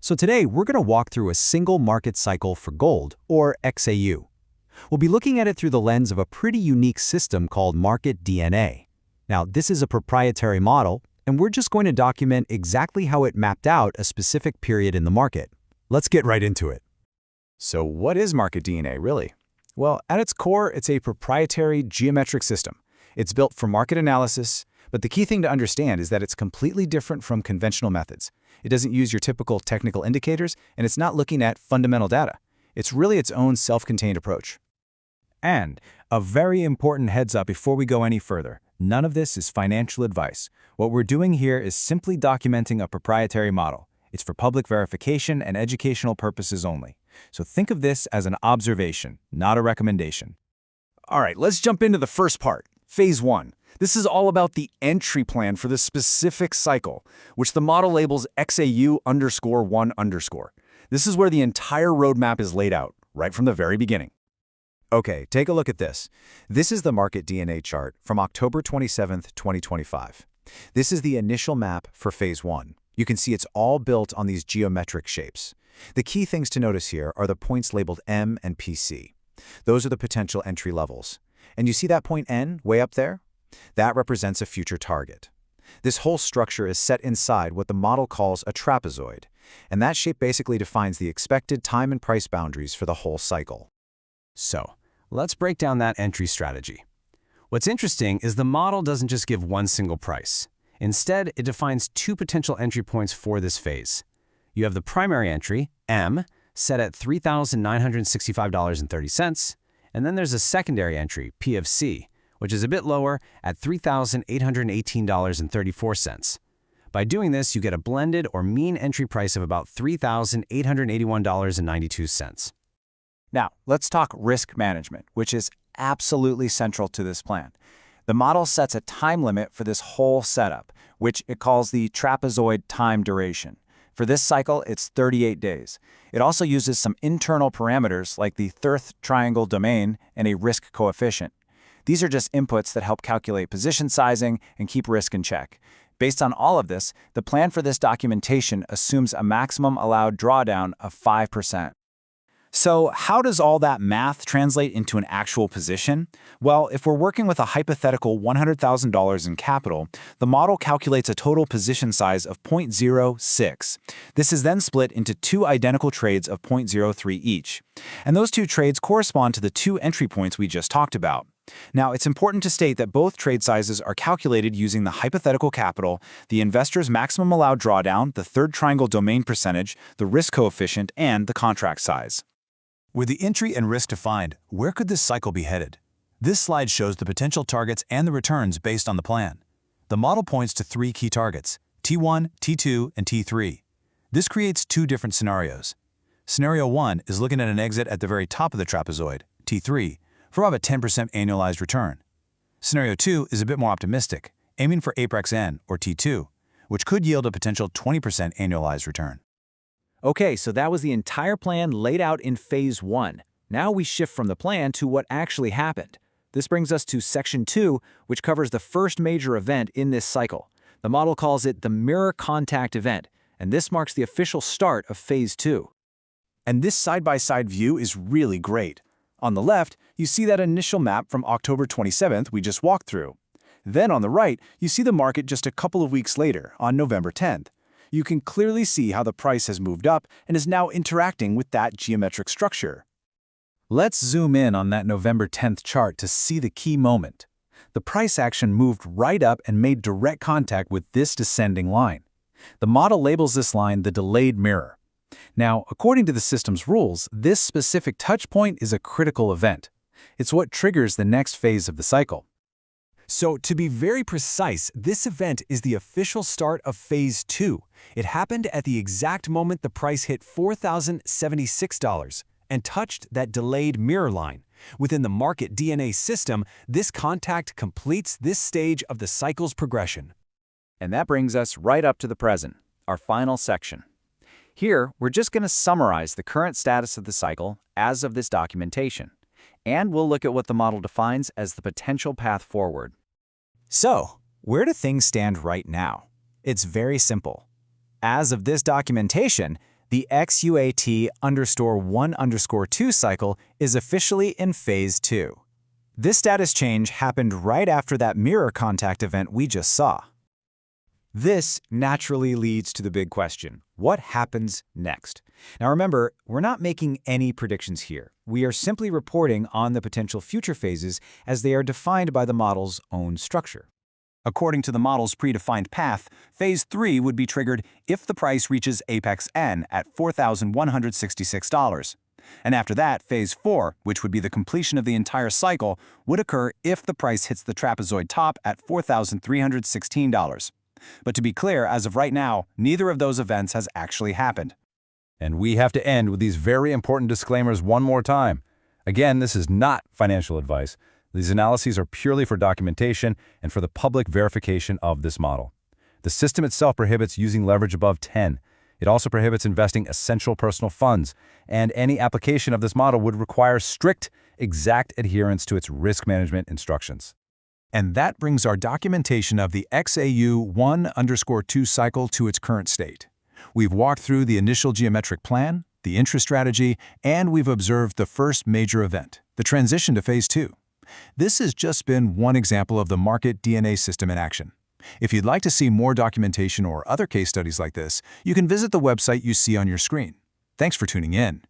So today, we're going to walk through a single market cycle for gold, or XAU. We'll be looking at it through the lens of a pretty unique system called market DNA. Now, this is a proprietary model, and we're just going to document exactly how it mapped out a specific period in the market. Let's get right into it. So what is market DNA, really? Well, at its core, it's a proprietary geometric system. It's built for market analysis, but the key thing to understand is that it's completely different from conventional methods. It doesn't use your typical technical indicators, and it's not looking at fundamental data. It's really its own self-contained approach. And a very important heads up before we go any further. None of this is financial advice. What we're doing here is simply documenting a proprietary model. It's for public verification and educational purposes only. So think of this as an observation, not a recommendation. All right, let's jump into the first part, Phase 1. This is all about the entry plan for this specific cycle, which the model labels XAU_1_. This is where the entire roadmap is laid out, right from the very beginning. Okay, take a look at this. This is the market DNA chart from October 27, 2025. This is the initial map for Phase 1. You can see it's all built on these geometric shapes. The key things to notice here are the points labeled M and PC. Those are the potential entry levels. And you see that point N way up there? That represents a future target. This whole structure is set inside what the model calls a trapezoid, and that shape basically defines the expected time and price boundaries for the whole cycle. So, let's break down that entry strategy. What's interesting is the model doesn't just give one single price. Instead, it defines two potential entry points for this phase. You have the primary entry, M, set at $3,965.30, and then there's a secondary entry, P of C, which is a bit lower at $3,818.34. By doing this, you get a blended or mean entry price of about $3,881.92. Now, let's talk risk management, which is absolutely central to this plan. The model sets a time limit for this whole setup, which it calls the trapezoid time duration. For this cycle, it's 38 days. It also uses some internal parameters like the third triangle domain and a risk coefficient. These are just inputs that help calculate position sizing and keep risk in check. Based on all of this, the plan for this documentation assumes a maximum allowed drawdown of 5%. So how does all that math translate into an actual position? Well, if we're working with a hypothetical $100,000 in capital, the model calculates a total position size of 0.06. This is then split into two identical trades of 0.03 each. And those two trades correspond to the two entry points we just talked about. Now, it's important to state that both trade sizes are calculated using the hypothetical capital, the investor's maximum allowed drawdown, the third triangle domain percentage, the risk coefficient, and the contract size. With the entry and risk defined, where could this cycle be headed? This slide shows the potential targets and the returns based on the plan. The model points to three key targets, T1, T2, and T3. This creates two different scenarios. Scenario 1 is looking at an exit at the very top of the trapezoid, T3, for about a 10% annualized return. Scenario 2 is a bit more optimistic, aiming for Apex N, or T2, which could yield a potential 20% annualized return. Okay, so that was the entire plan laid out in Phase 1. Now we shift from the plan to what actually happened. This brings us to Section 2, which covers the first major event in this cycle. The model calls it the mirror contact event, and this marks the official start of Phase 2. And this side-by-side view is really great. On the left, you see that initial map from October 27th we just walked through. Then on the right, you see the market just a couple of weeks later, on November 10th. You can clearly see how the price has moved up and is now interacting with that geometric structure. Let's zoom in on that November 10th chart to see the key moment. The price action moved right up and made direct contact with this descending line. The model labels this line the delayed mirror. Now, according to the system's rules, this specific touch point is a critical event. It's what triggers the next phase of the cycle. So, to be very precise, this event is the official start of Phase 2. It happened at the exact moment the price hit $4,076 and touched that delayed mirror line. Within the market DNA system, this contact completes this stage of the cycle's progression. And that brings us right up to the present, our final section. Here, we're just going to summarize the current status of the cycle as of this documentation. And we'll look at what the model defines as the potential path forward. So, where do things stand right now? It's very simple. As of this documentation, The XUAT_1_2 cycle is officially in phase 2. This status change happened right after that mirror contact event we just saw. This naturally leads to the big question: what happens next? Now remember, we're not making any predictions here. We are simply reporting on the potential future phases as they are defined by the model's own structure. According to the model's predefined path, Phase 3 would be triggered if the price reaches apex N at $4,166. And after that, Phase 4, which would be the completion of the entire cycle, would occur if the price hits the trapezoid top at $4,316. But to be clear, as of right now, neither of those events has actually happened. And we have to end with these very important disclaimers one more time. Again, this is not financial advice. These analyses are purely for documentation and for the public verification of this model. The system itself prohibits using leverage above 10. It also prohibits investing essential personal funds, and any application of this model would require strict, exact adherence to its risk management instructions. And that brings our documentation of the XAU 1_2 cycle to its current state. We've walked through the initial geometric plan, the intra-strategy, and we've observed the first major event, the transition to Phase 2. This has just been one example of the market DNA system in action. If you'd like to see more documentation or other case studies like this, you can visit the website you see on your screen. Thanks for tuning in.